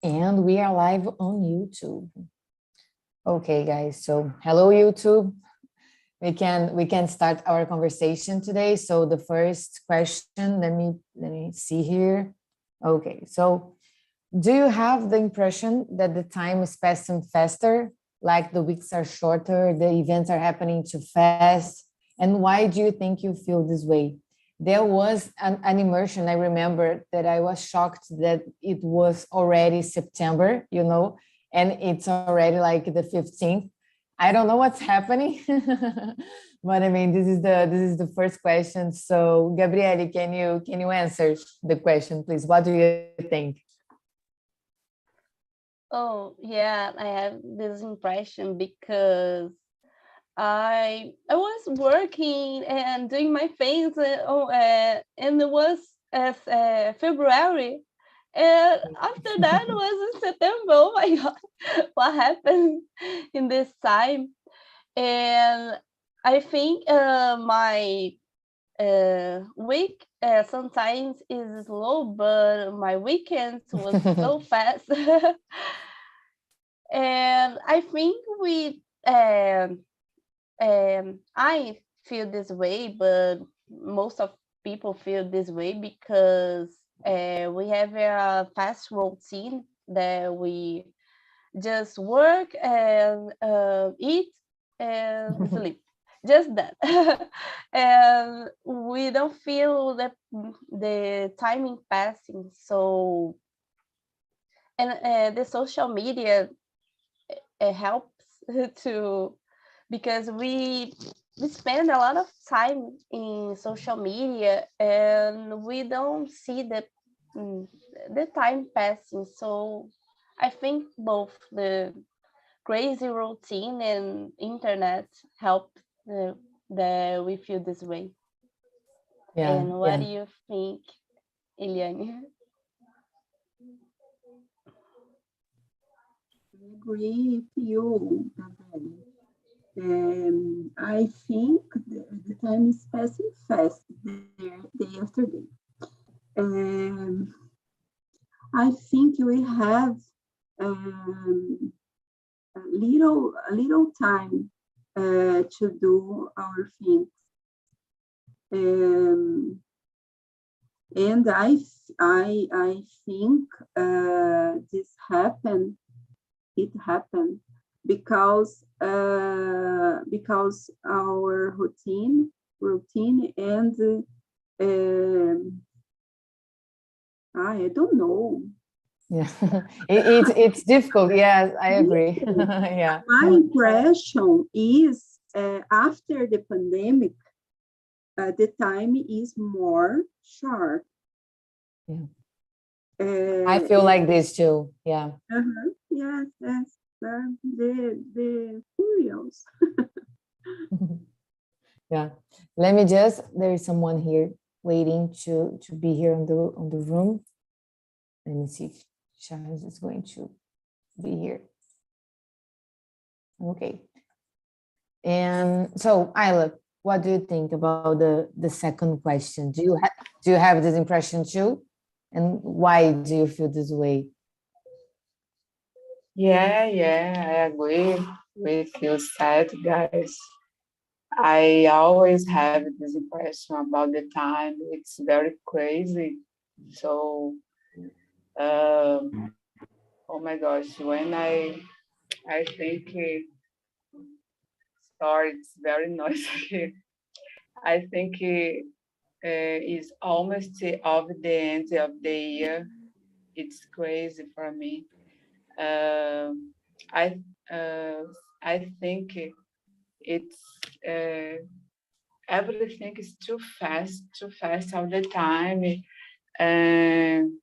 And we are live on YouTube. Okay, guys. So hello, YouTube. We can start our conversation today. So the first question, let me see here. Okay. So do you have the impression that the time is passing faster, like the weeks are shorter, the events are happening too fast? And why do you think you feel this way? There was an immersion. I remember that I was shocked that it was already September, and it's already like the 15th. I don't know what's happening, but I mean, this is the first question. So, Gabriele, can you answer the question, please? What do you think? Oh, yeah, I have this impression because I was working and doing my things, and it was February, and after that was in September. Oh my God, what happened in this time? And I think my week sometimes is slow, but my weekends was so fast. And I think I feel this way, but most of people feel this way because we have a fast routine that we just work and eat and sleep. Just that. And we don't feel the timing passing. So, and the social media helps to because we spend a lot of time in social media and we don't see the time passing. So I think both the crazy routine and internet help that we feel this way. Yeah, And what yeah. do you think, Eliane? Agree with you, Gabriele. I think the time is passing fast day after day. Um, I think we have um, a little time to do our things. Um, and I think this happened. It happened because our routine and I don't know. Yeah. It's difficult. Yes, I agree. Yeah. My impression is after the pandemic, the time is more sharp. Yeah. I feel like this too. Yeah. Yes, that's the curious. Yeah. There is someone here waiting to be here on the room. Let me see if Charles is going to be here. Okay. And so, Isla, what do you think about the second question? Do you have this impression too? And why do you feel this way? Yeah, I agree with you said, guys. I always have this impression about the time. It's very crazy. So, um, oh my gosh, when I think, sorry, it's very noisy. I think it's almost of the end of the year. It's crazy for me. Um, I uh, I think it's everything is too fast all the time. And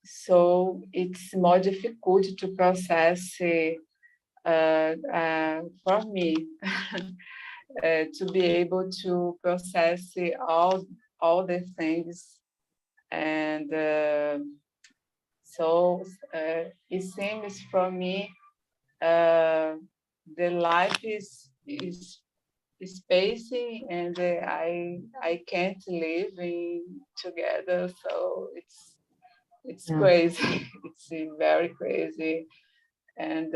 so it's more difficult to process for me to be able to process all the things. And so it seems for me uh, the life is pacing, and I can't live in together. So It's Yeah. crazy. It's very crazy. And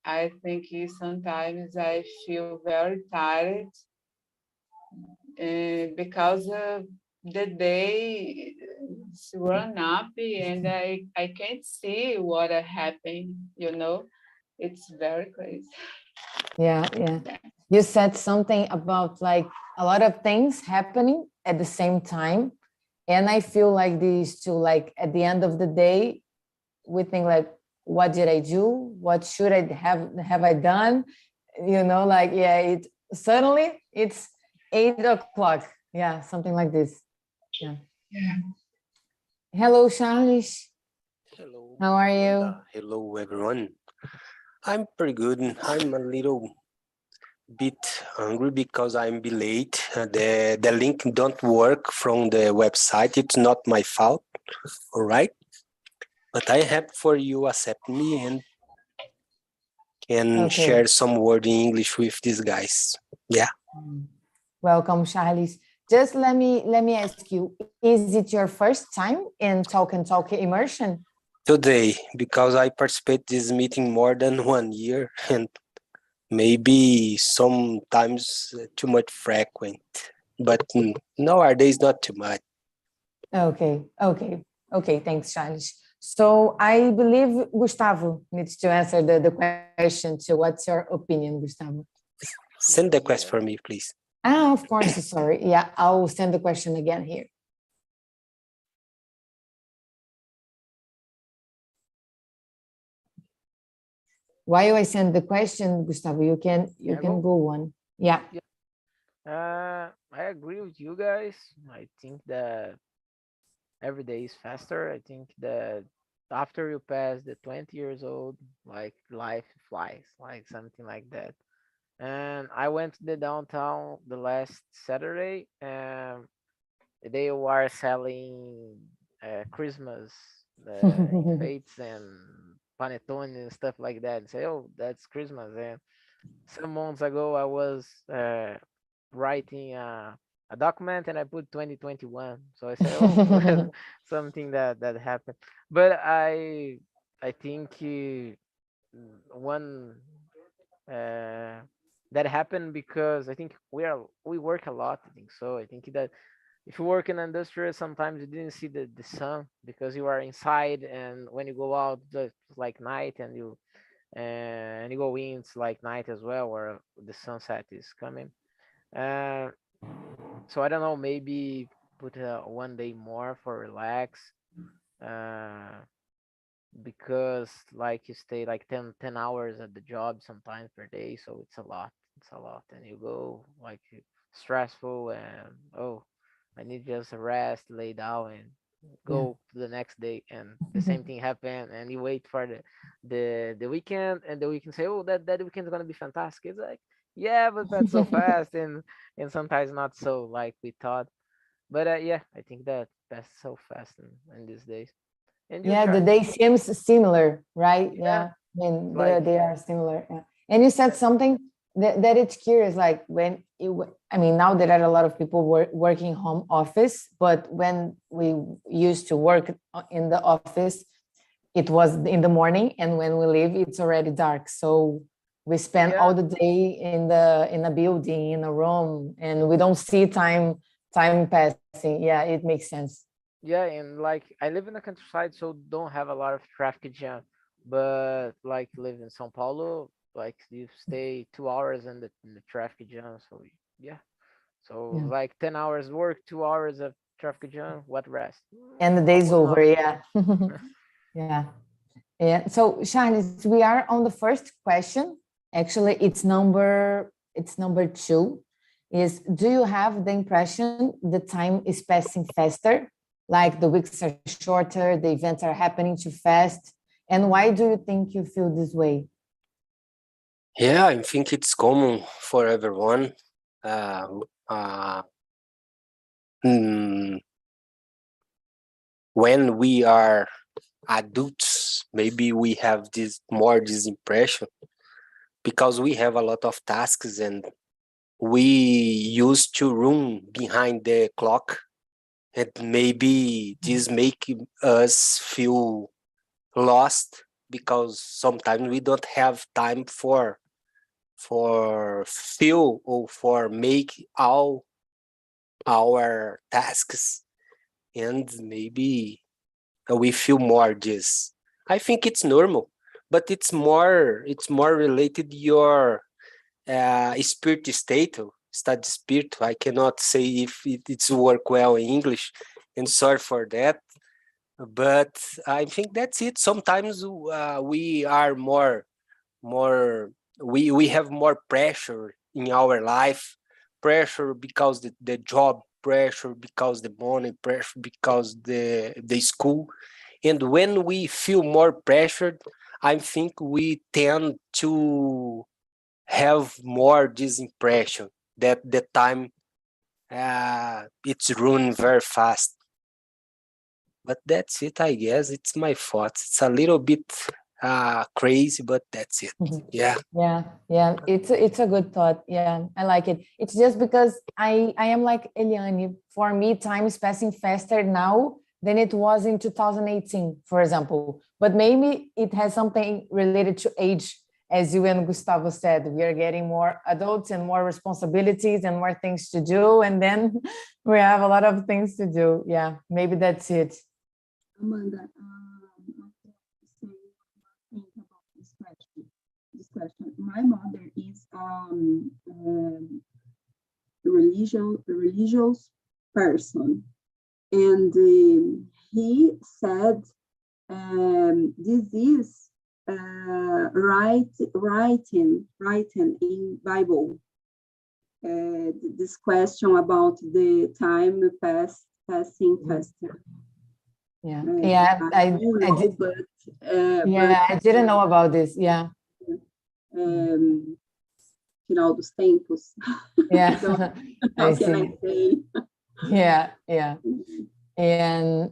I think sometimes I feel very tired because the day is run up and I can't see what happened, you know. It's very crazy. Yeah, yeah. You said something about like a lot of things happening at the same time. And I feel like these two, like at the end of the day, we think like, what did I do? What should I have I done? You know, like, yeah, it suddenly it's 8 o'clock. Yeah, something like this. Yeah. Yeah. Hello, Charles. Hello. How are you? Hello, everyone. I'm pretty good. I'm a little bit hungry because I'm be late. The link don't work from the website. It's not my fault, all right? But I happy for you accept me and can Okay. share some word in English with these guys. Yeah. Welcome, Charles. Just let me ask you, is it your first time in Talk and Talk immersion? Today, because I participate this meeting more than 1 year and maybe sometimes too much frequent, but nowadays not too much. Okay. Thanks, Charles. So I believe Gustavo needs to answer the question. So what's your opinion, Gustavo? Send the question for me, please. Of course, sorry. Yeah, I'll send the question again here. While I send the question, Gustavo, you can go on. Yeah. I agree with you guys. I think that every day is faster. I think that after you pass the 20 years old, like life flies, like something like that. And I went to the downtown the last Saturday, and they were selling Christmas fates and panettone and stuff like that. And say, oh, that's Christmas. And some months ago, I was writing a document and I put 2021. So I said, oh, something that happened. But I think one that happened because I think we work a lot. I think so. I think that if you work in industry, sometimes you didn't see the sun because you are inside, and when you go out, it's like night, and you go in, it's like night as well, or the sunset is coming. Uh, so I don't know, maybe put 1 day more for relax, uh, because like you stay like 10 hours at the job sometimes per day, so it's a lot. It's a lot, and you go like stressful, and oh, I need just a rest, lay down, and go to the next day, and the same thing happen, and you wait for the weekend, and the weekend say, oh, that weekend is gonna be fantastic. It's like, yeah, but that's so fast, and sometimes not so like we thought. But yeah, I think that that's so fast in these days. And you, Yeah, the Charles? day seems similar, right? Yeah, Yeah, I mean, like they are similar. Yeah. And you said something that it's curious, like when I mean, now there are a lot of people working home office, but when we used to work in the office, it was in the morning, and when we leave, it's already dark. So we spend yeah, all the day in a building, in a room, and we don't see time passing. Yeah, it makes sense. yeah, and like I live in the countryside, so don't have a lot of traffic jam. But like live in São Paulo, like you stay 2 hours in the traffic jam. So yeah, so Yeah. like 10 hours work, 2 hours of traffic jam. What rest? And the day's Almost over. nothing. Yeah. Yeah. Yeah. So, Charles, we are on the first question. Actually, it's number 2. Is, do you have the impression the time is passing faster? Like the weeks are shorter, the events are happening too fast. And why do you think you feel this way? Yeah, I think it's common for everyone. Uh, uh, mm, when we are adults, maybe we have this impression because we have a lot of tasks and we used to run behind the clock and maybe this make us feel lost because sometimes we don't have time for feel or for make all our tasks, and maybe we feel more this. I think it's normal, but it's more related your spirit state, estado de espírito. I cannot say if it's work well in English, and sorry for that, but I think that's it. Sometimes we are more we have more pressure in our life, pressure because the job, pressure because the money, pressure because the school, and when we feel more pressured, I think we tend to have more this impression that the time it's ruined very fast. But that's it, I guess. It's my thoughts. It's a little bit crazy, but that's it. Yeah. Yeah, it's a good thought. Yeah, I like it. It's just because I am like Eliane. For me, time is passing faster now than it was in 2018, for example. But maybe it has something related to age. As you and Gustavo said, we are getting more adults and more responsibilities and more things to do, and then we have a lot of things to do. Yeah, maybe that's it. Amanda, I want to say one thing about this question. My mother is religious person, and he said this is writing in Bible. This question about the time passing faster. Yeah, I don't know, did. but I didn't know about this. Yeah. Final dos tempos. Yeah. So, I how can I see. say? Yeah. And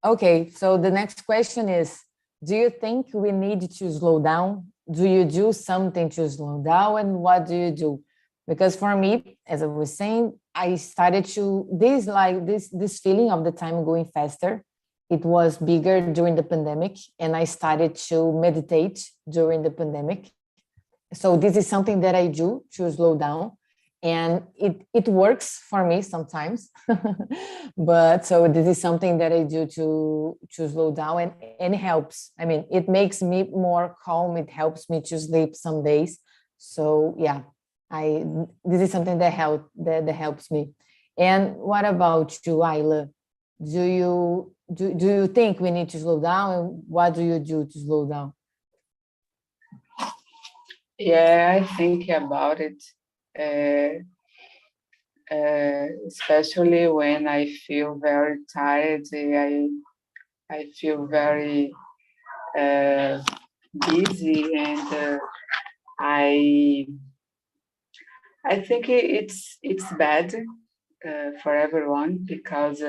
okay, so the next question is, do you think we need to slow down? Do you do something to slow down, and what do you do? Because for me, as I was saying, I started to this feeling of the time going faster. It was bigger during the pandemic, and I started to meditate during the pandemic. So this is something that I do to slow down, and it works for me sometimes. But so this is something that I do to slow down, and it helps. I mean, it makes me more calm. It helps me to sleep some days. So yeah, this is something that helps me. And what about you, Ayla? Do you think we need to slow down, and what do you do to slow down? Yeah, I think about it, especially when I feel very tired. I feel very busy, and I think it's bad for everyone because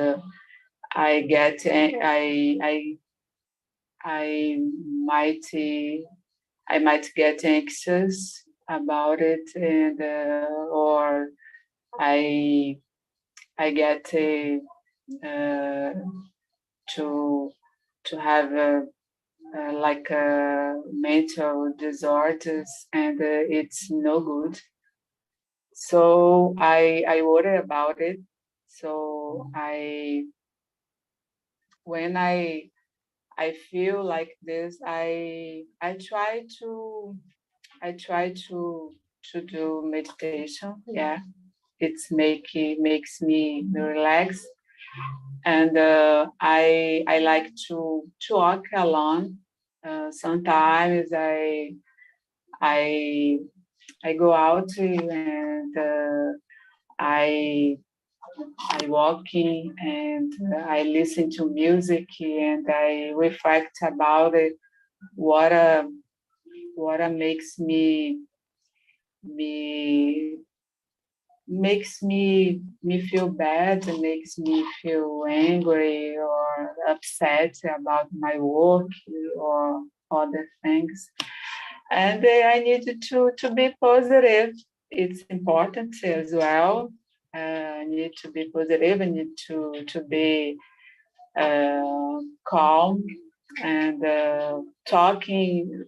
I get I might I might get anxious about it, and or I get to have like mental disorders, and it's no good. So I worry about it. So when I feel like this, I try to do meditation. Yeah, makes me relax, and I like to walk alone. Sometimes I I go out, and I walking, and I listen to music, and I reflect about it. What makes me feel bad, and makes me feel angry or upset about my work or other things. And I need to be positive. It's important as well. need to be positive, and need to be calm, and talking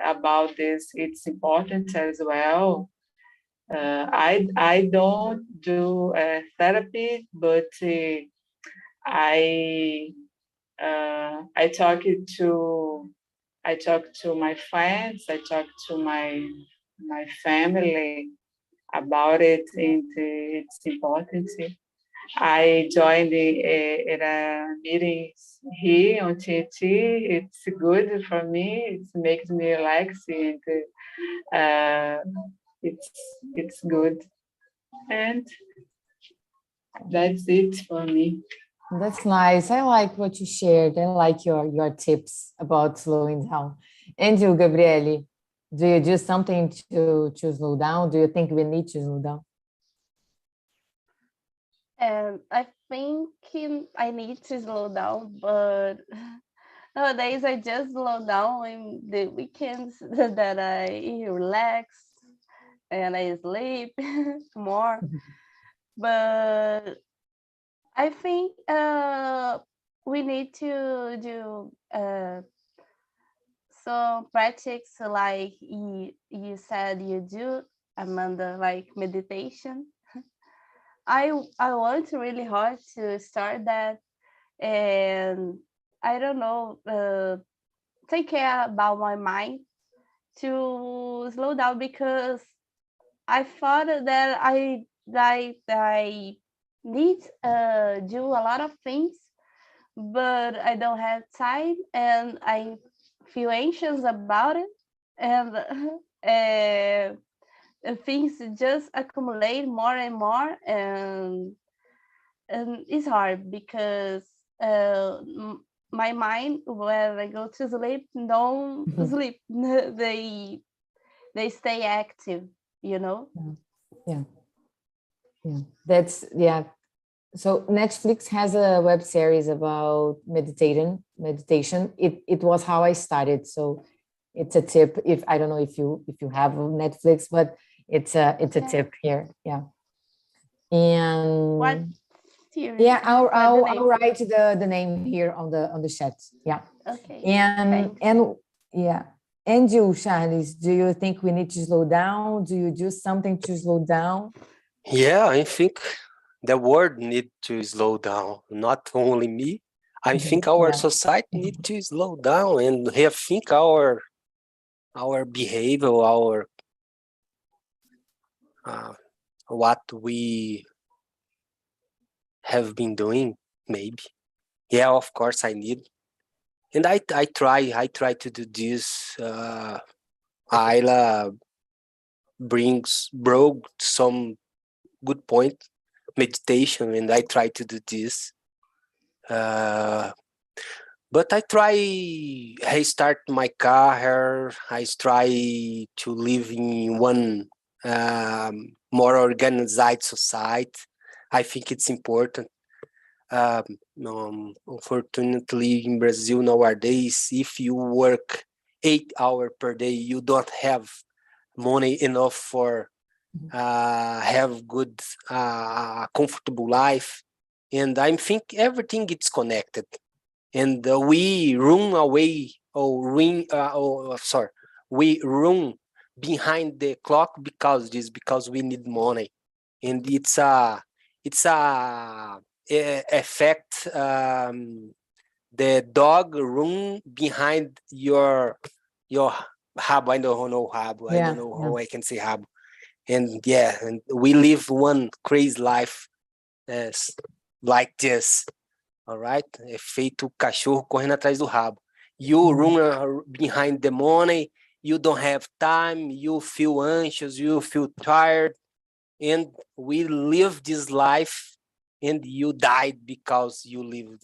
about this, it's important as well. I don't do therapy, but I talk to my friends, I talk to my family about it, and its importance. I joined in a meeting here on TNT. It's good for me. It makes me relax, and it's good. And that's it for me. That's nice. I like what you shared. I like your tips about slowing down. And you, Gabriele, do you do something to slow down? Do you think we need to slow down? And I think I need to slow down, but nowadays I just slow down in the weekends that I relax and I sleep more. But I think we need to do some practice like you said you do, Amanda, like meditation. I want really hard to start that, and I don't know, take care about my mind to slow down, because I thought that I need do a lot of things, but I don't have time, and I feel anxious about it, and things just accumulate more and more, and it's hard because my mind, when I go to sleep, don't sleep. They stay active, you know. Yeah. Yeah. So Netflix has a web series about meditation. It was how I started. So it's a tip. If I don't know if you have Netflix, but it's a tip here. Yeah. And What series? yeah, What's the I'll name? write the name here on the chat. Yeah. Okay. And thanks. yeah. And you, Charles, do you think we need to slow down? Do you do something to slow down? Yeah, I think the world need to slow down, not only me. I think our Yeah. society need to slow down and rethink our behavior, our what we have been doing, maybe. Yeah, of course I need. And I try to do this. Ayla broke some good point, meditation, and I try to do this. But I start my car, I try to live in one more organized society. I think it's important. Unfortunately, in Brazil nowadays, if you work 8 hours per day, you don't have money enough for have good, comfortable life. And I think everything gets connected. And we run away, we run behind the clock because we need money. And it's a effect. The dog run behind your hub. I don't know hub. I don't know how I can say hub. And yeah, and we live one crazy life like this. All right? É feito cachorro correndo atrás do rabo. You run behind the money, you don't have time, you feel anxious, you feel tired, and we live this life, and you died because you live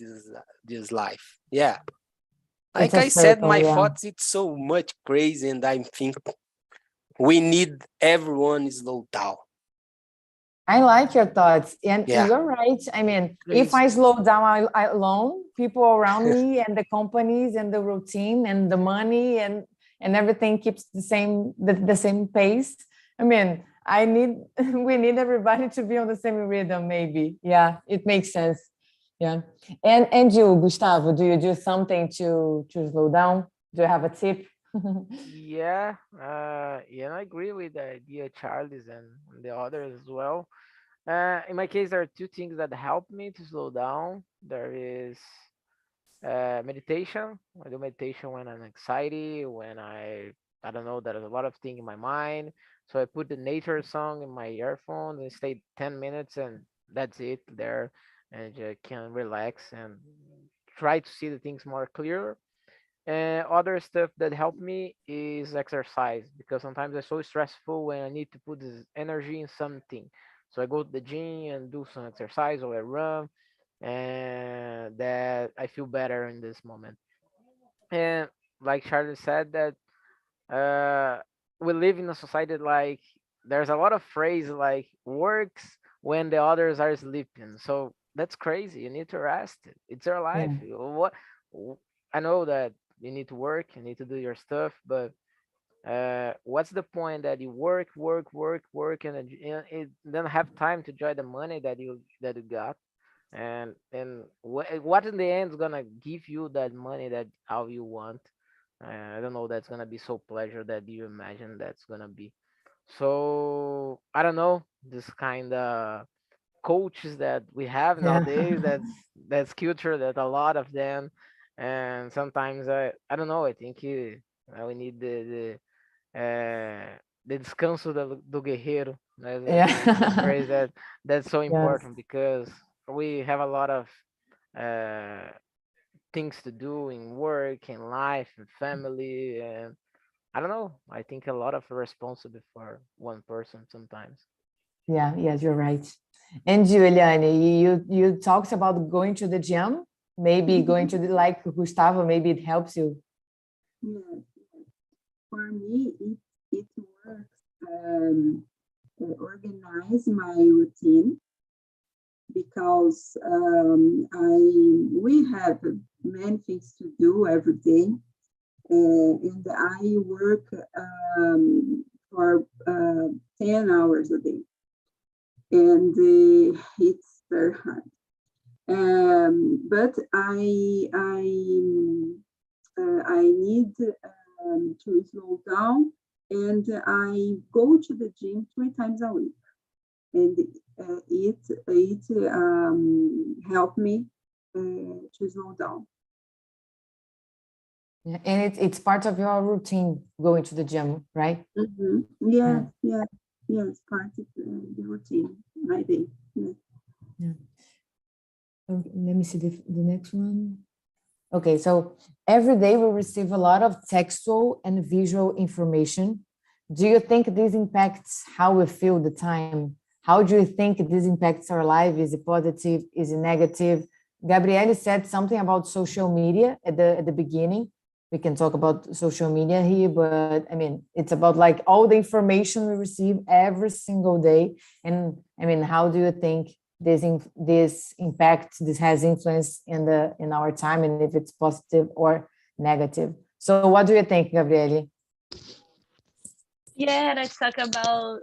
this life. Yeah. Like I said, my thoughts, it's so much crazy, and I think we need everyone slow down. I like your thoughts, and you're right. I mean, if I slow down alone, people around me and the companies and the routine and the money and everything keeps the same pace. I mean, we need everybody to be on the same rhythm, maybe. Yeah, it makes sense. Yeah. And you, Gustavo, do you do something to slow down? Do you have a tip? Yeah, yeah, I agree with the idea, Charles, and the others as well. In my case, there are two things that help me to slow down. There is meditation. I do meditation when I'm excited, when I don't know, there's a lot of things in my mind. So I put the nature song in my earphones and stay 10 minutes, and that's it there, and you can relax and try to see the things more clear. And other stuff that help me is exercise, because sometimes it's so stressful when I need to put this energy in something. So I go to the gym and do some exercise, or I run, and that I feel better in this moment. And like Charlie said, that we live in a society like there's a lot of phrase like works when the others are sleeping. So that's crazy. You need to rest. It's your life. Yeah. What I know that you need to work, you need to do your stuff, but what's the point that you work, work, work, work, and it don't have time to enjoy the money that you got, and what in the end is gonna give you that money that how you want. I don't know. That's gonna be so pleasure that you imagine that's gonna be. So I don't know this kind of coaches that we have Yeah. nowadays. That's culture. That a lot of them, and sometimes I don't know. I think we need the descanso do guerreiro. The Yeah. phrase that's so Yes. important because we have a lot of uh, things to do in work, in life, in family, and I don't know. I think a lot of responsibility for one person sometimes. Yeah, yes, you're right. And Juliane, you talked about going to the gym, maybe going to the like Gustavo, maybe it helps you. Yes, for me, it works. Organize my routine because we have many things to do every day, and I work for 10 hours a day, and it's very hard. But I need to slow down, and I go to the gym 3 times a week, and it helped me to slow down. Yeah, and it's part of your routine going to the gym, right? Mm-hmm. Yeah, yeah, yeah. It's part of the routine, my day. Yeah. Yeah. Okay, let me see the next one. Okay, so every day we receive a lot of textual and visual information. Do you think this impacts how we feel the time? How do you think this impacts our life? Is it positive? Is it negative? Gabriele said something about social media at the beginning. We can talk about social media here, but I mean, it's about like all the information we receive every single day. And I mean, how do you think this impact, this has influence in our time, and if it's positive or negative? So what do you think, Gabriele? Yeah, let's talk about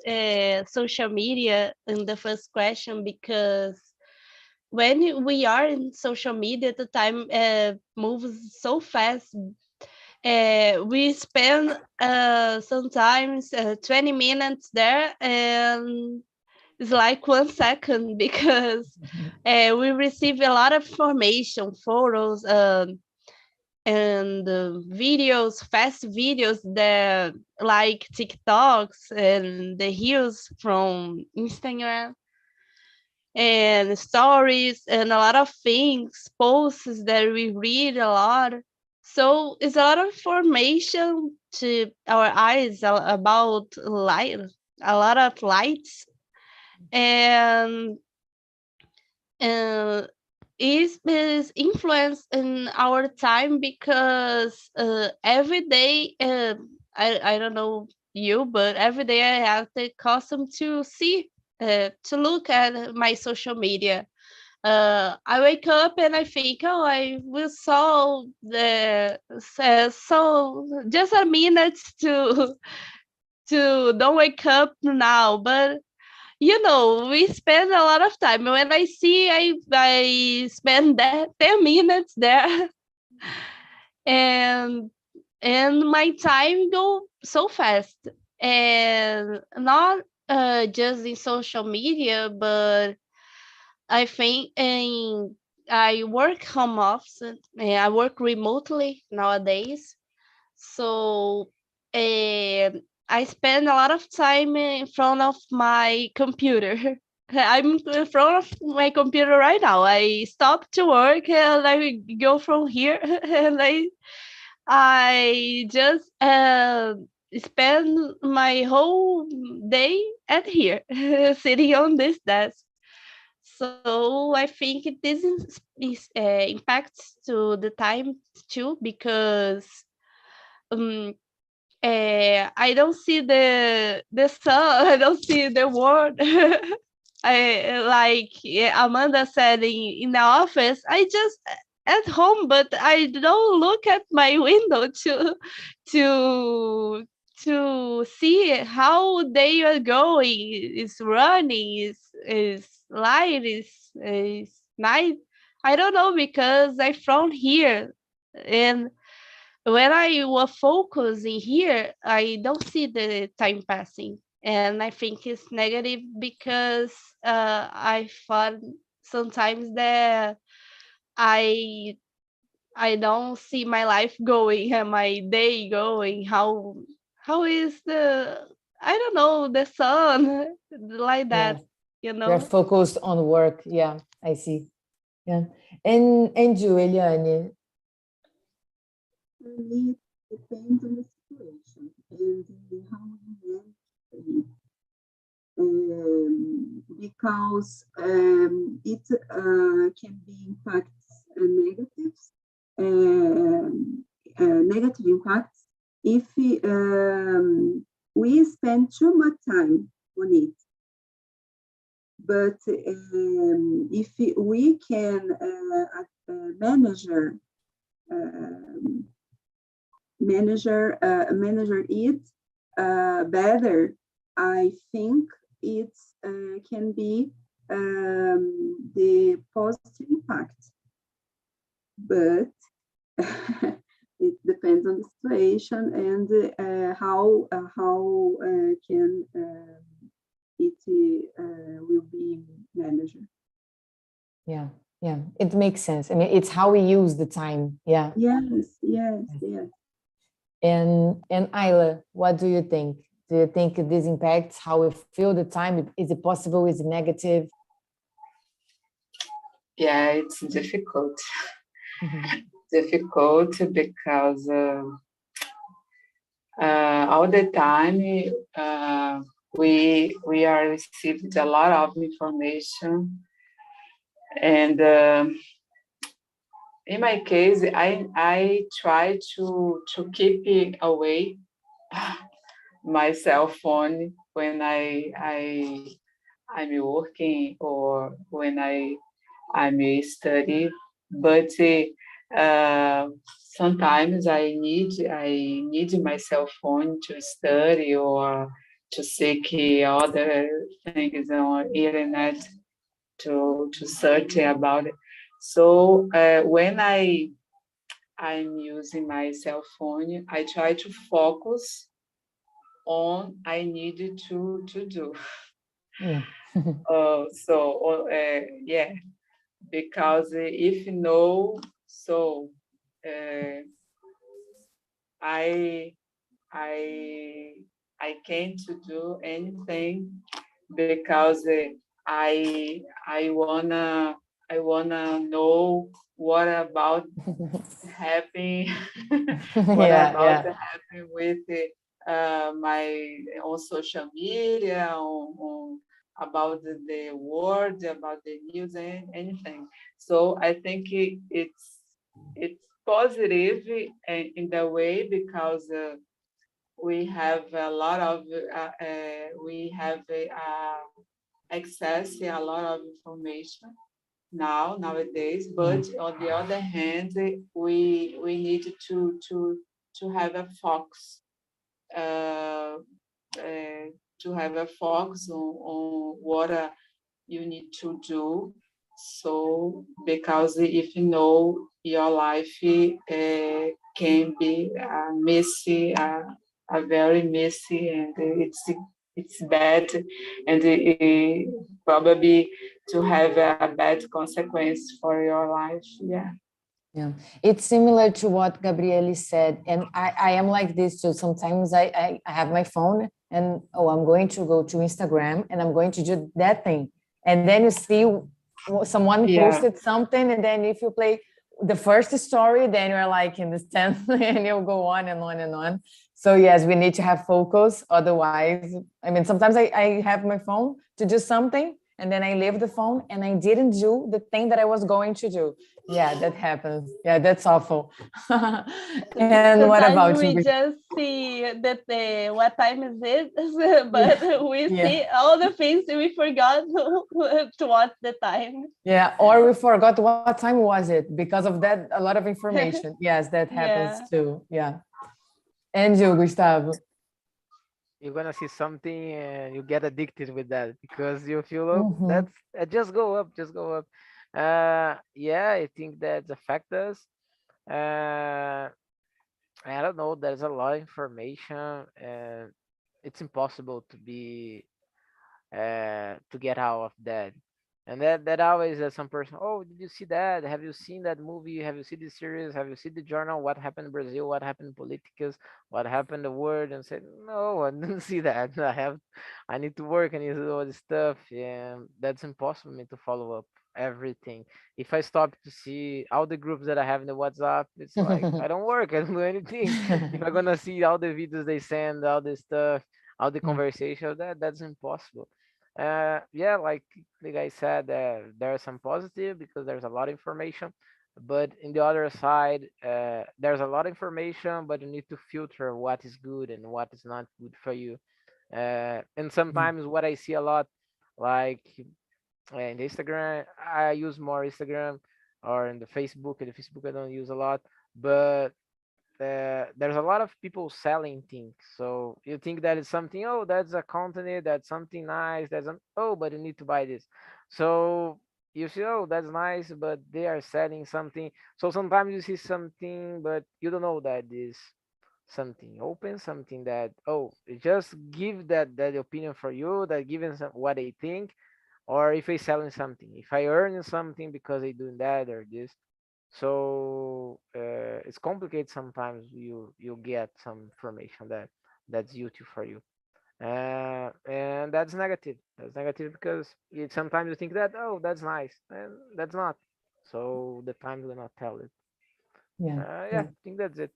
social media in the first question, because when we are in social media, the time moves so fast. We spend sometimes 20 minutes there, and it's like 1 second because we receive a lot of information, photos, and videos, fast videos that like TikToks and the reels from Instagram and stories and a lot of things, posts that we read a lot. So it's a lot of information to our eyes about light, a lot of lights, and uh, is influence in our time because every day I don't know you, but every day I have the custom to see to look at my social media. I wake up and I think, oh, I will saw the so just a minute to to don't wake up now, but we spend a lot of time. When I see, I spend that 10 minutes there, and my time go so fast, and not just in social media, but I think I work home office, and I work remotely nowadays. So I spend a lot of time in front of my computer. I'm in front of my computer right now. I stop to work and I go from here and I just spend my whole day at here, sitting on this desk. So I think this impacts to the time too, because um, I don't see the sun, I don't see the world. I like Amanda said in the office. I just at home, but I don't look at my window to to see how they are going. Is running, is light, is night. I don't know because I from here, and when I was focusing here, I don't see the time passing. And I think it's negative because I thought sometimes that I I don't see my life going and my day going. How is the I don't know the sun like that, Yeah, you you're know? focused on work. Yeah, I see. Yeah. And you, Eliane, For me, it depends on the situation and how you handle it. Because it can be impacts negative impacts if we spend too much time on it. But if we can manage it better, I think it can be the positive impact. But it depends on the situation and how can it will be managed. yeah, yeah, it makes sense. I mean, it's how we use the time. Yeah. Yes. And Ayla, what do you think? Do you think this impacts how we feel the time? Is it possible? Is it negative? Yeah, it's difficult. Mhm. Difficult because all the time we are received a lot of information, and in my case, I try to keep it away my cell phone when I'm working or when I'm study, but sometimes I need my cell phone to study or to seek other things on internet to search about it. So when I'm using my cell phone, I try to focus on I needed to do. Yeah. Yeah, because if no, so uh, I I I can't do anything because I wanna know what about happen what Yeah, about yeah. happen with my on social media on about the world, about the news and anything. So I think it's positive in the way because we have a lot of we have access to a lot of information nowadays, but on the other hand, we need to have a focus uh, to have a focus on what you need to do. So, because if you know your life can be messy, a very messy, and it's bad, and probably to have a bad consequence for your life. Yeah. Yeah, it's similar to what Gabriele said. And I am like this too. Sometimes I have my phone and, oh, I'm going to go to Instagram and I'm going to do that thing. And then you see someone Yeah. posted something. And then if you play the first story, then you're like in this 10th and you'll go on and on and on. So yes, we need to have focus. Otherwise, I mean, sometimes I have my phone to do something and then I leave the phone and I didn't do the thing that I was going to do. Yeah, that happens. Yeah, that's awful. And what Sometimes about we you? just see that what time is it, but we Yeah. see all the things we forgot to watch the time. Yeah, or we forgot what time was it because of that, a lot of information. Yes, that happens Yeah. too. Yeah. And you, Gustavo? You're gonna see something and you get addicted with that because you feel, oh, Mhm. that's just go up, just go up. Yeah, I think that affect us. Uh, I don't know. There's a lot of information, and it's impossible to be to get out of that. And that always some person, oh, did you see that? Have you seen that movie? Have you seen this series? Have you seen the journal? What happened in Brazil? What happened in Politicus? What happened in the world? And said, no, I didn't see that. I need to work. I need to do all this stuff. Yeah, that's impossible for me to follow up everything. If I stop to see all the groups that I have in the WhatsApp, it's like I don't work. I don't do anything. If I'm gonna see all the videos they send, all this stuff, all the conversation, that's impossible. Yeah, like the guy said, there are some positive because there's a lot of information, but in the other side, there's a lot of information, but you need to filter what is good and what is not good for you. And sometimes what I see a lot, like in Instagram, I use more Instagram, or in the Facebook. In the Facebook, I don't use a lot, but there's a lot of people selling things. So you think that is something, oh, that's a content, that's something nice, oh, but you need to buy this. So you see, oh, that's nice, but they are selling something. So sometimes you see something, but you don't know that is something open, something that, oh, it just give that opinion for you, that given what they think, or if I selling something, if I earn something because they doing that or this. So it's complicated sometimes. You get some information that's useful for you, and that's negative. That's negative because sometimes you think that, oh, that's nice, and that's not. So the time will not tell it. Yeah. Yeah, I think that's it.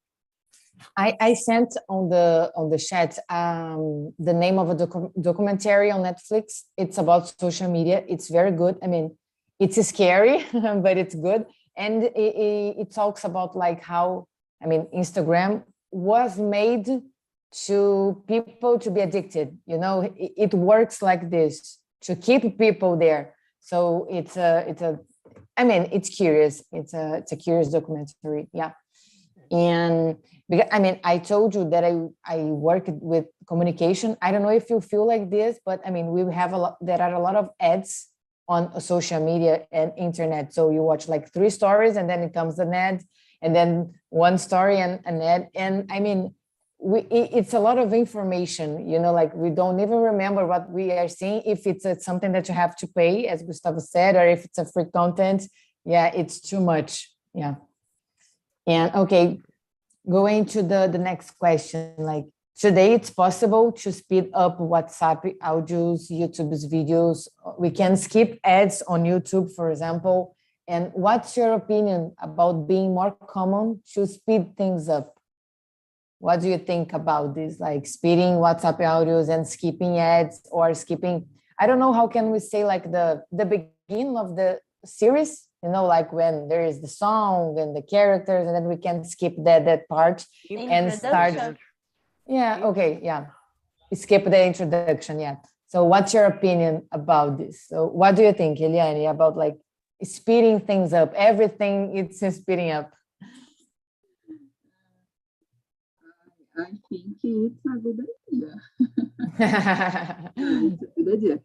I sent on the chat the name of a documentary on Netflix. It's about social media. It's very good. I mean, it's scary, but it's good. And it talks about like how, I mean, Instagram was made to people to be addicted. You know, it works like this to keep people there. So it's a I mean, it's curious. It's a curious documentary. Yeah. And because, I mean, I told you that I work with communication. I don't know if you feel like this, but I mean, we have there are a lot of ads on social media and internet. So you watch like 3 stories and then it comes an ad, and then 1 story and an ad. And I mean, it's a lot of information, you know, like we don't even remember what we are seeing, if it's something that you have to pay, as Gustavo said, or if it's a free content. Yeah, it's too much. Yeah. And okay, going to the next question, like today it's possible to speed up WhatsApp audios, YouTube's videos. We can skip ads on YouTube, for example. And what's your opinion about being more common to speed things up? What do you think about this, like speeding WhatsApp audios and skipping ads, or skipping, I don't know, how can we say, like the beginning of the series, you know, like when there is the song and the characters, and then we can skip that part and start. Introduction. Yeah, okay, yeah. Skip the introduction, yeah. So what's your opinion about this? So what do you think, Eliane, about like speeding things up? Everything it's speeding up. I think it's a good idea. It's a good idea.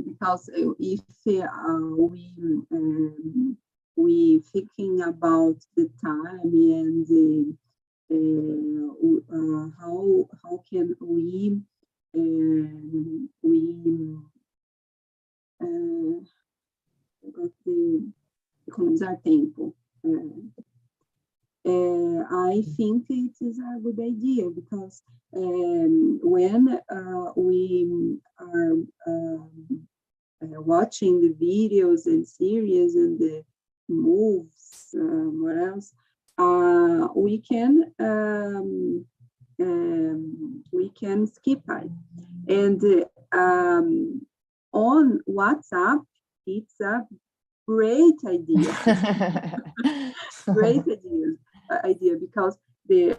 Because if we thinking about the time and how can we economizar tempo. I think it is a good idea because when we are watching the videos and series and the moves, what else, we can skip it. And on WhatsApp, it's a great idea. Great idea because we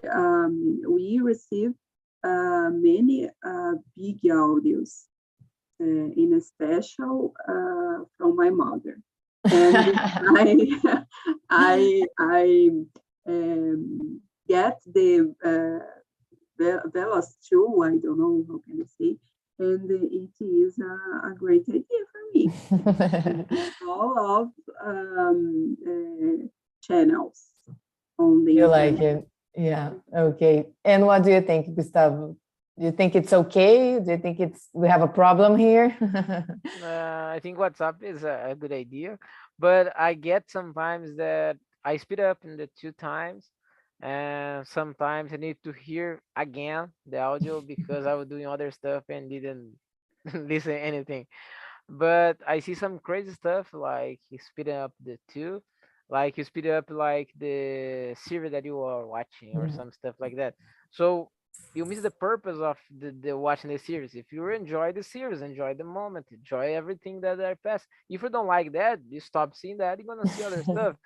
receive many big audios, in a special from my mother, and I get the Velas too. I don't know how can I say, and it is a great idea for me. All of channels on the You internet. like it? Yeah. Okay. And what do you think, Gustavo? Do you think it's okay? Do you think we have a problem here? I think WhatsApp is a good idea, but I get sometimes that I speed up in the 2 times, and sometimes I need to hear again the audio because I was doing other stuff and didn't listen anything. But I see some crazy stuff like you speed up the two, like you speed up like the series that you are watching or Yeah. some stuff like that. So you miss the purpose of the watching the series. If you enjoy the series, enjoy the moment, enjoy everything that I pass. If you don't like that, you stop seeing that, you're gonna see other stuff.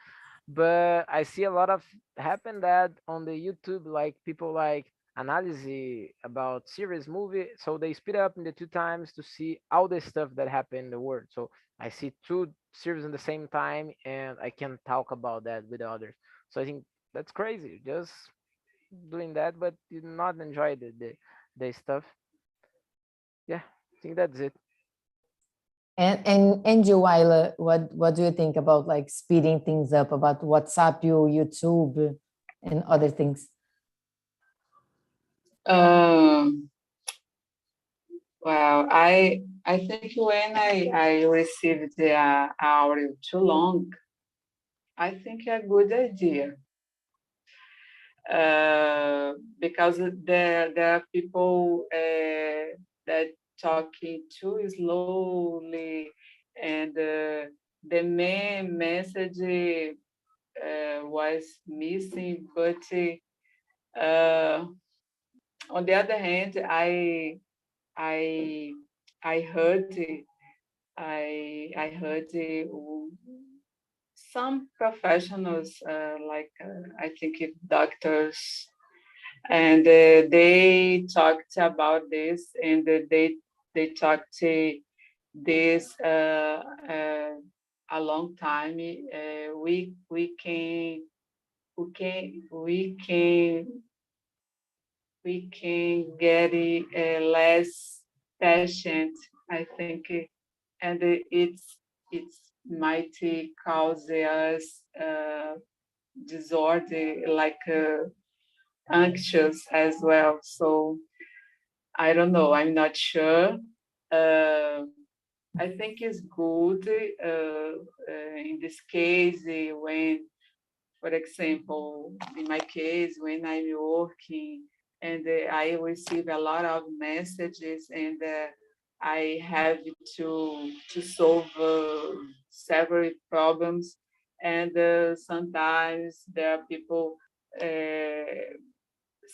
But I see a lot of happen that on the YouTube, like people like analysis about series movie, so they speed up in the 2 times to see all the stuff that happened in the world. So I see two series in the same time and I can talk about that with others. So I think that's crazy, just doing that, but you not enjoy the stuff. Yeah, I think that's it. And you, Wyla, what do you think about like speeding things up, about WhatsApp, YouTube, and other things? Well, I think when I received the audio too long, I think a good idea. Because there are people that talking too slowly, and the main message was missing. But on the other hand, I I heard I heard some professionals I think doctors, and they talked about this, and they talked this a long time. We can we can we can get less patient, I think, and it's might cause us disorder like anxious as well. So I don't know. I'm not sure. Uh, I think it's good in this case when, for example, in my case, when I'm working and I receive a lot of messages, and I have to solve several problems, and sometimes there are people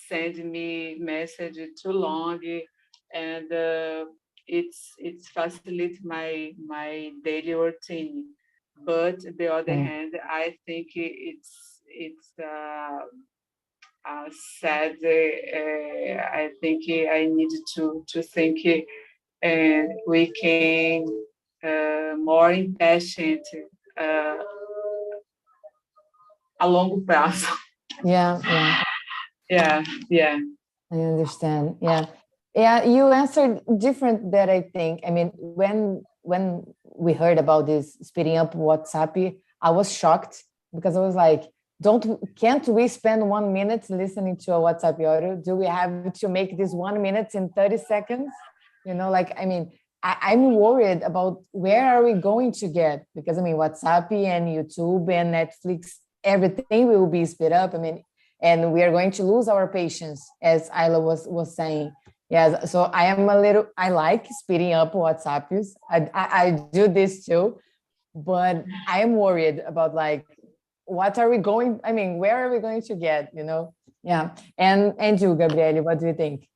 send me message too long, and it's facilitate my daily routine. But the other hand, I think it's sad. I think I need to think we can more impatient uh, a longo prazo. Yeah, yeah. Yeah, yeah. I understand. Yeah. Yeah, you answered different that I think. I mean, when we heard about this speeding up WhatsApp, I was shocked because I was like, can't we spend 1 minute listening to a WhatsApp audio? Do we have to make this 1 minute in 30 seconds? Like, I mean, I'm worried about where are we going to get, because I mean, WhatsApp and YouTube and Netflix, everything will be sped up. I mean, and we are going to lose our patience, as Ayla was saying. Yes, so I like speeding up WhatsApps. I do this too, but I am worried about like, what are we going, I mean, where are we going to get, Yeah. And you, Gabriele, what do you think?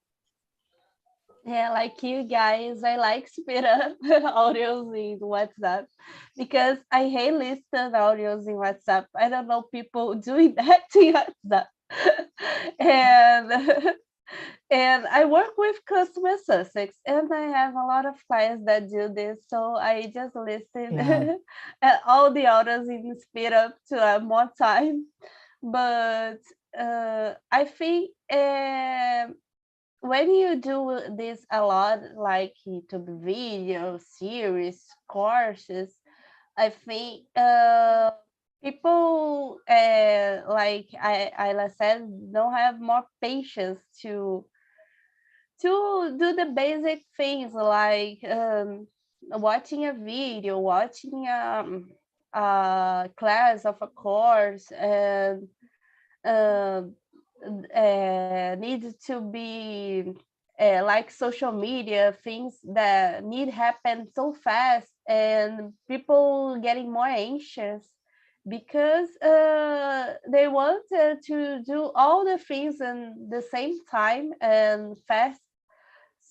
Yeah, like you guys, I like speed up audios in WhatsApp because I hate listen audios in WhatsApp. I don't know people doing that in WhatsApp. and and I work with customer success, and I have a lot of clients that do this. So I just listen at all the audios in speed up to have more time. But I think when you do this a lot, like YouTube videos, series, courses, I think people, like I said, don't have more patience to do the basic things like watching a video, watching a class of a course, and need to be like social media things that need happen so fast, and people getting more anxious because they want to do all the things in the same time and fast.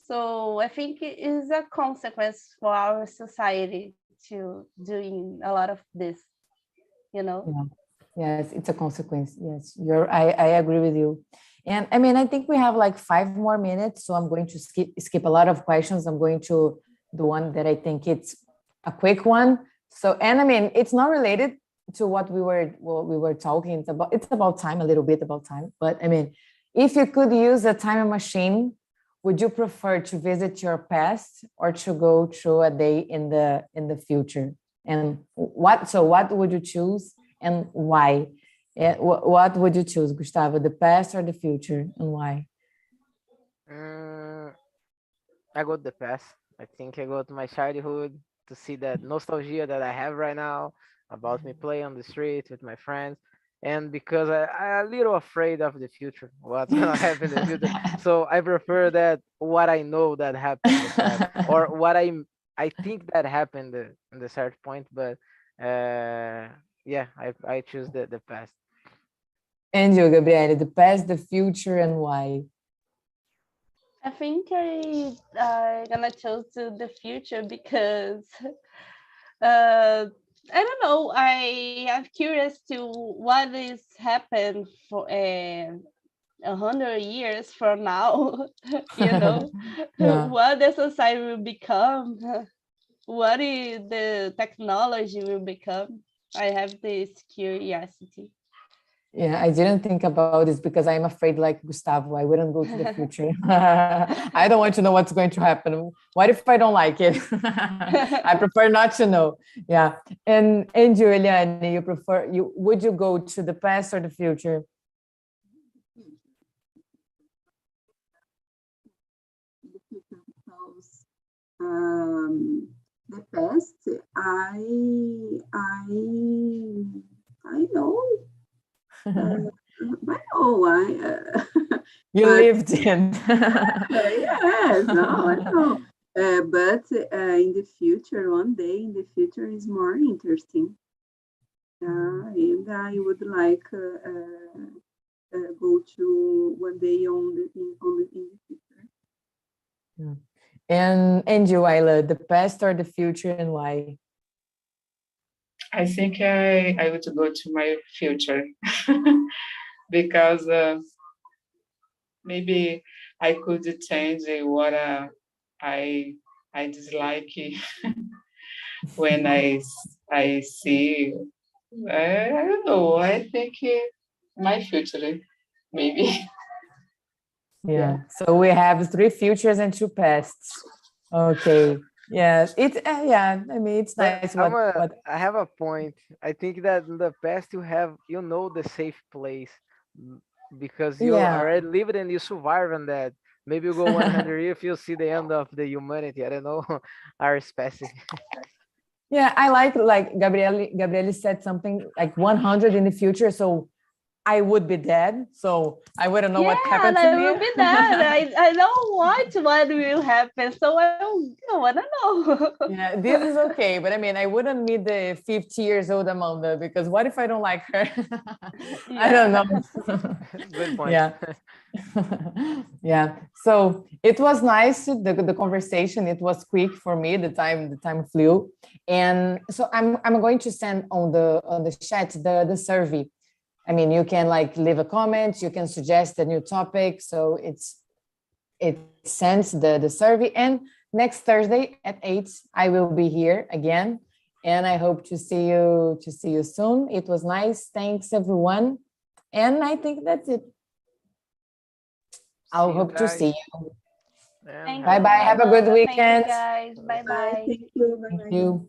So I think it is a consequence for our society to doing a lot of this, Yeah. Yes, it's a consequence. Yes, I agree with you. And I mean, I think we have like 5 more minutes, so I'm going to skip a lot of questions. I'm going to the one that I think it's a quick one. So, and I mean, it's not related to what we were talking. It's about time, a little bit about time. But I mean, if you could use a time machine, would you prefer to visit your past or to go through a day in the future? And what would you choose? And why? What would you choose, Gustavo, the past or the future, and why? I go to the past. I think I go to my childhood to see that nostalgia that I have right now about me playing on the street with my friends. And because I'm a little afraid of the future, what's gonna happen in the future. So I prefer that what I know that happened in the past, or what I think that happened in the certain point. But yeah, I choose the past. And you, Gabriele, the past, the future, and why? I think I'm gonna choose to the future because I don't know. I am curious to what is happened for 100 years from now. Yeah. What the society will become, what is the technology will become. I have this curiosity. Yeah, I didn't think about this because I'm afraid, like Gustavo, I wouldn't go to the future. I don't want to know what's going to happen. What if I don't like it? I prefer not to know. Yeah. And you, Eliane, would you go to the past or the future? Because the past, I know. I know. You lived in. Yes, no, I know. But in the future, one day in the future is more interesting. And I would like go to one day in the future. Yeah. And you, Ayla, the past or the future, and why? I think I would go to my future because maybe I could change what I dislike when I see. I don't know. I think my future maybe. Yeah. So we have 3 futures and 2 pasts. Okay. Yeah. It's yeah. I mean, it's But nice. What? I have a point. I think that in the past you know the safe place because you Yeah. already lived and you survive on that. Maybe you go 100 years if you see the end of the humanity. I don't know, our species. Yeah. I like Gabriele said something like 100 in the future. So I would be dead. So I wouldn't know what Yeah, happened and to I me. will be that. I don't want what will happen, so I want to know. Yeah, this is okay. But I mean, I wouldn't meet the 50 years old Amanda because what if I don't like her? I don't Yeah. know. Good point. Yeah. Yeah. So it was nice, the conversation. It was quick for me. The time flew. And so I'm going to send on the chat the survey. I mean, you can like leave a comment, you can suggest a new topic. So it sends the survey. And next Thursday at 8, I will be here again. And I hope to see you soon. It was nice. Thanks everyone. And I think that's it. I'll See you hope to guys. see you. And Thank Bye you, bye. Have a good Amanda. Thank you, weekend. guys. Bye Bye. bye. Thank you. Bye. Thank you.